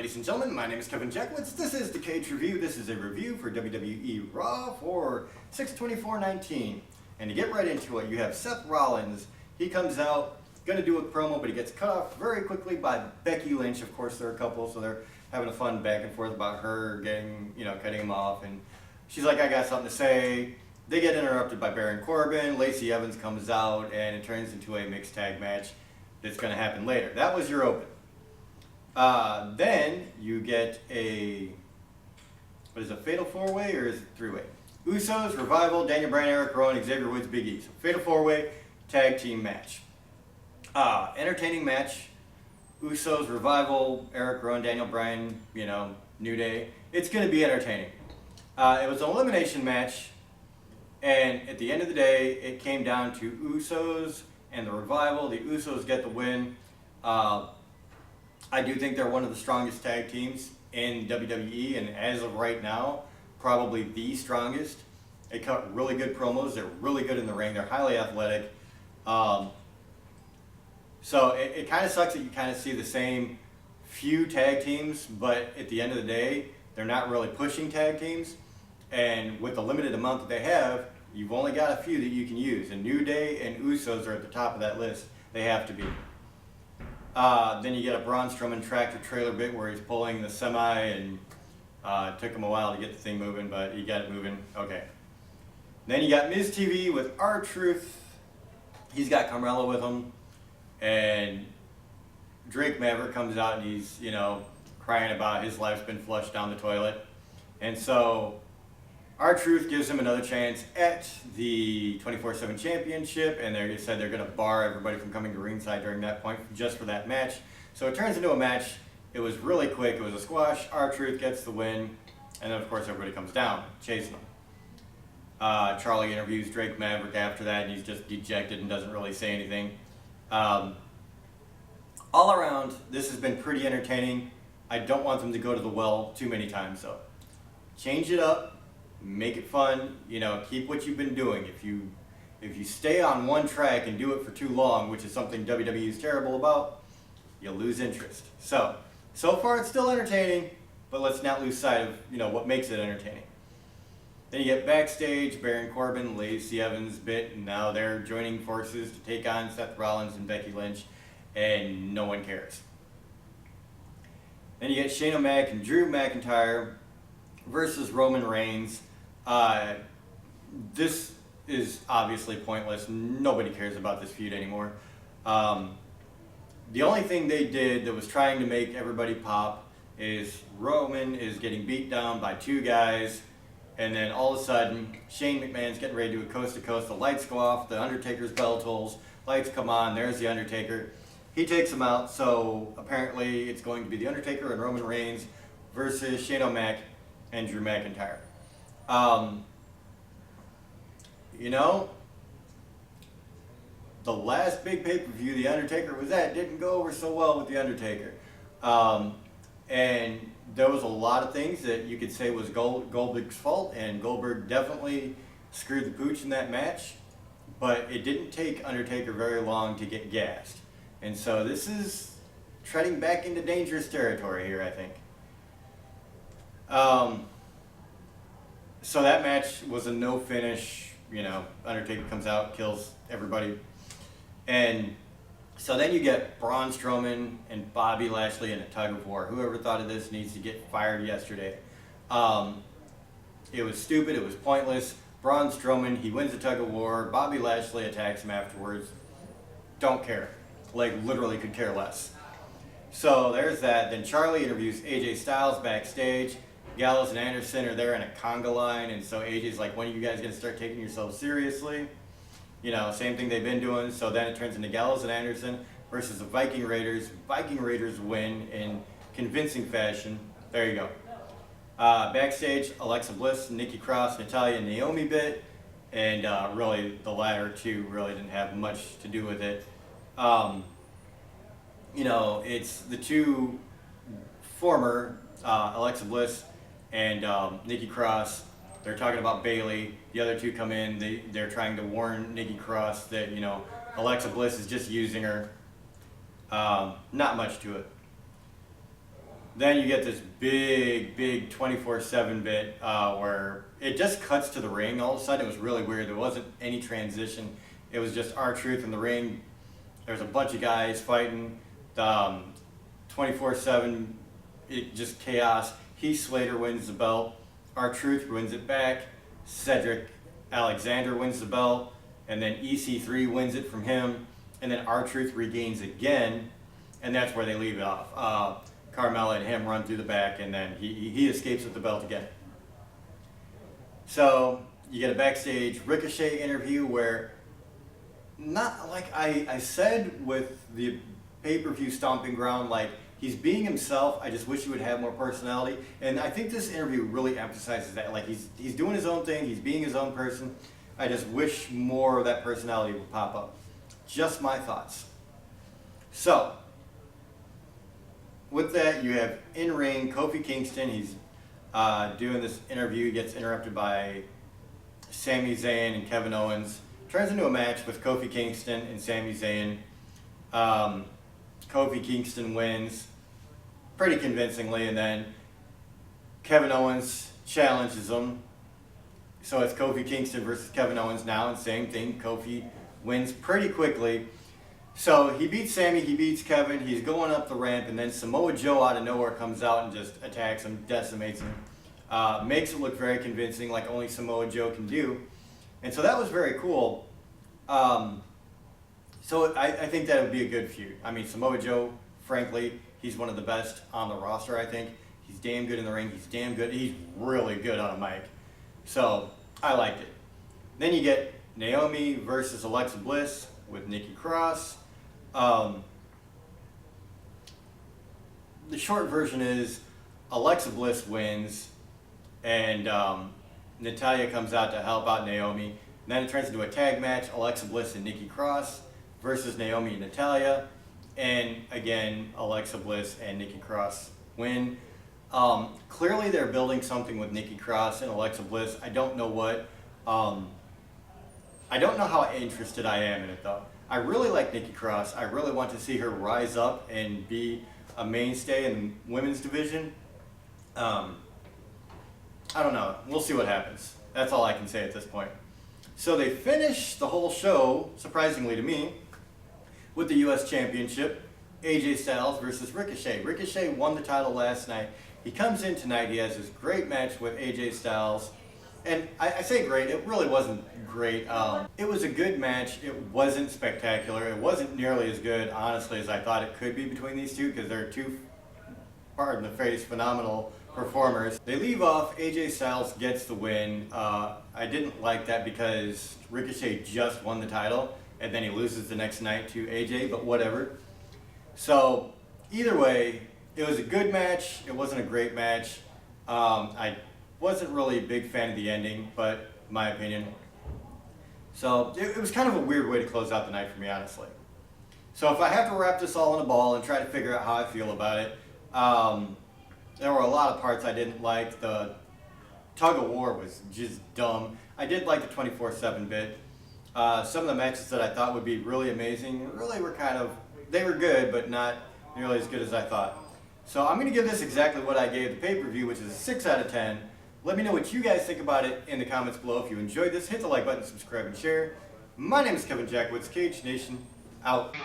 Ladies and gentlemen, my name is Kevin Jackwitz. This is the Kaged Review. This is a review for WWE Raw for 6/24/19. And to get right into it, you have Seth Rollins. He comes out, gonna do a promo, but he gets cut off very quickly by Becky Lynch. Of course, they're a couple, so they're having a fun back and forth about her getting, cutting him off. And she's like, I got something to say. They get interrupted by Baron Corbin. Lacey Evans comes out, and it turns into a mixed tag match that's gonna happen later. That was your open. Then you get a, what is it, Fatal 4-Way or is it 3-Way? Usos, Revival, Daniel Bryan, Eric Rowan, Xavier Woods, Big E. So Fatal 4-Way tag team match. Entertaining match. Usos, Revival, Eric Rowan, Daniel Bryan, New Day. It's going to be entertaining. It was an elimination match, and at the end of the day, it came down to Usos and the Revival. The Usos get the win. I do think they're one of the strongest tag teams in WWE, and as of right now, probably the strongest. They cut really good promos. They're really good in the ring. They're highly athletic. So it kind of sucks that you kind of see the same few tag teams, but at the end of the day, they're not really pushing tag teams. And with the limited amount that they have, you've only got a few that you can use. And New Day and Usos are at the top of that list. They have to be. Then you get a Braun Strowman tractor trailer bit where he's pulling the semi, and it took him a while to get the thing moving, but he got it moving. Okay. Then you got Miz TV with R-Truth. He's got Carmella with him, and Drake Maverick comes out and he's, crying about his life's been flushed down the toilet. And so R-Truth gives him another chance at the 24/7 championship, and they said they're going to bar everybody from coming to ringside during that point just for that match. So it turns into a match. It was really quick. It was a squash. R-Truth gets the win, and then of course everybody comes down chasing them. Charlie interviews Drake Maverick after that, and he's just dejected and doesn't really say anything. All around, this has been pretty entertaining. I don't want them to go to the well too many times though. Change it up. Make it fun, keep what you've been doing. If you stay on one track and do it for too long, which is something WWE is terrible about, you'll lose interest. So far it's still entertaining, but let's not lose sight of, what makes it entertaining. Then you get backstage, Baron Corbin, Lacey Evans bit, and now they're joining forces to take on Seth Rollins and Becky Lynch, and no one cares. Then you get Shane O'Mac and Drew McIntyre versus Roman Reigns. This is obviously pointless. Nobody cares about this feud anymore. The only thing they did that was trying to make everybody pop is Roman is getting beat down by two guys, and then all of a sudden Shane McMahon's getting ready to do a coast to coast. The lights go off, the Undertaker's bell tolls, lights come on, there's the Undertaker. He takes him out, so apparently it's going to be the Undertaker and Roman Reigns versus Shane O'Mac and Drew McIntyre. The last big pay-per-view The Undertaker was at didn't go over so well with The Undertaker. And there was a lot of things that you could say was Goldberg's fault, and Goldberg definitely screwed the pooch in that match, but it didn't take Undertaker very long to get gassed. And so this is treading back into dangerous territory here, I think. So that match was a no finish. Undertaker comes out, kills everybody. And so then you get Braun Strowman and Bobby Lashley in a tug of war. Whoever thought of this needs to get fired yesterday. It was stupid. It was pointless. Braun Strowman, he wins the tug of war. Bobby Lashley attacks him afterwards. Don't care. Literally could care less. So there's that. Then Charlie interviews AJ Styles backstage. Gallows and Anderson are there in a conga line, and so AJ's like, when are you guys going to start taking yourselves seriously? Same thing they've been doing. So then it turns into Gallows and Anderson versus the Viking Raiders. Viking Raiders win in convincing fashion. There you go. Backstage, Alexa Bliss, Nikki Cross, Natalya, and Naomi bit, and really the latter two really didn't have much to do with it. It's the two former Alexa Bliss and Nikki Cross. They're talking about Bayley. The other two come in. They're trying to warn Nikki Cross that Alexa Bliss is just using her. Not much to it. Then you get this big 24/7 bit where it just cuts to the ring. All of a sudden, it was really weird. There wasn't any transition. It was just R-Truth in the ring. There's a bunch of guys fighting. 24/7, it just chaos. Heath Slater wins the belt. R-Truth wins it back. Cedric Alexander wins the belt. And then EC3 wins it from him. And then R-Truth regains again. And that's where they leave it off. Carmella and him run through the back, and then he escapes with the belt again. So you get a backstage Ricochet interview where, not like I said with the pay-per-view Stomping Ground, like he's being himself. I just wish he would have more personality. And I think this interview really emphasizes that. Like he's doing his own thing. He's being his own person. I just wish more of that personality would pop up. Just my thoughts. So, with that, you have in-ring Kofi Kingston. He's doing this interview. He gets interrupted by Sami Zayn and Kevin Owens. Turns into a match with Kofi Kingston and Sami Zayn. Kofi Kingston wins pretty convincingly, and then Kevin Owens challenges him. So it's Kofi Kingston versus Kevin Owens now, and same thing. Kofi wins pretty quickly. So he beats Sami, he beats Kevin, he's going up the ramp, and then Samoa Joe out of nowhere comes out and just attacks him, decimates him. Makes it look very convincing, like only Samoa Joe can do. And so that was very cool. So I think that would be a good feud. I mean, Samoa Joe, frankly, he's one of the best on the roster, I think. He's damn good in the ring, he's damn good, he's really good on a mic. So I liked it. Then you get Naomi versus Alexa Bliss with Nikki Cross. The short version is Alexa Bliss wins, and Natalya comes out to help out Naomi. And then it turns into a tag match, Alexa Bliss and Nikki Cross versus Naomi and Natalya. And again, Alexa Bliss and Nikki Cross win. Clearly they're building something with Nikki Cross and Alexa Bliss. I don't know what. I don't know how interested I am in it though. I really like Nikki Cross. I really want to see her rise up and be a mainstay in the women's division. I don't know. We'll see what happens. That's all I can say at this point. So they finish the whole show, surprisingly to me, with the U.S. Championship. AJ Styles versus Ricochet. Ricochet won the title last night. He comes in tonight. He has this great match with AJ Styles. And I say great, it really wasn't great. It was a good match. It wasn't spectacular. It wasn't nearly as good, honestly, as I thought it could be between these two, because they're two, pardon the phrase, phenomenal performers. They leave off, AJ Styles gets the win. I didn't like that because Ricochet just won the title, and then he loses the next night to AJ, but whatever. So, either way, it was a good match. It wasn't a great match. I wasn't really a big fan of the ending, but in my opinion. So it was kind of a weird way to close out the night for me, honestly. So if I have to wrap this all in a ball and try to figure out how I feel about it, there were a lot of parts I didn't like. The tug of war was just dumb. I did like the 24/7 bit. Some of the matches that I thought would be really amazing really were they were good, but not nearly as good as I thought. So I'm going to give this exactly what I gave the pay-per-view, which is a 6 out of 10. Let me know what you guys think about it in the comments below. If you enjoyed this, hit the like button, subscribe, and share. My name is Kevin Jackwoods, Kaged Nation, out.